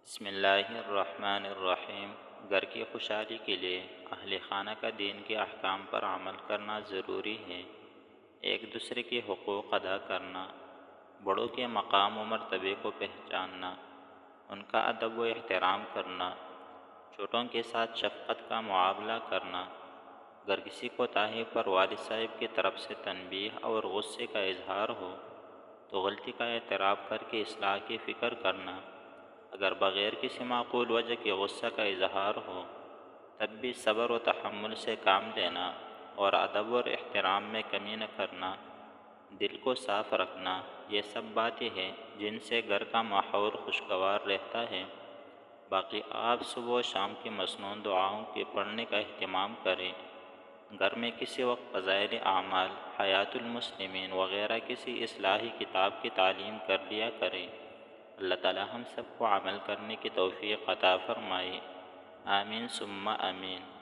بسم اللہ الرحمن الرحیم۔ گھر کی خوشحالی کے لیے اہل خانہ کا دین کے احکام پر عمل کرنا ضروری ہے۔ ایک دوسرے کے حقوق ادا کرنا، بڑوں کے مقام و مرتبے کو پہچاننا، ان کا ادب و احترام کرنا، چھوٹوں کے ساتھ شفقت کا معاملہ کرنا۔ اگر کسی کوتاہی پر والد صاحب کی طرف سے تنبیہ اور غصے کا اظہار ہو تو غلطی کا اعتراف کر کے اصلاح کی فکر کرنا۔ اگر بغیر کسی معقول وجہ کے غصہ کا اظہار ہو تب بھی صبر و تحمل سے کام لینا اور ادب اور احترام میں کمی نہ کرنا، دل کو صاف رکھنا، یہ سب باتیں ہیں جن سے گھر کا ماحول خوشگوار رہتا ہے۔ باقی آپ صبح و شام کی مسنون دعاؤں کے پڑھنے کا اہتمام کریں۔ گھر میں کسی وقت فضائل اعمال، حیات المسلمین وغیرہ کسی اصلاحی کتاب کی تعلیم کر لیا کریں۔ اللہ تعالی ہم سب کو عمل کرنے کی توفیق عطا فرمائے۔ آمین ثم آمین۔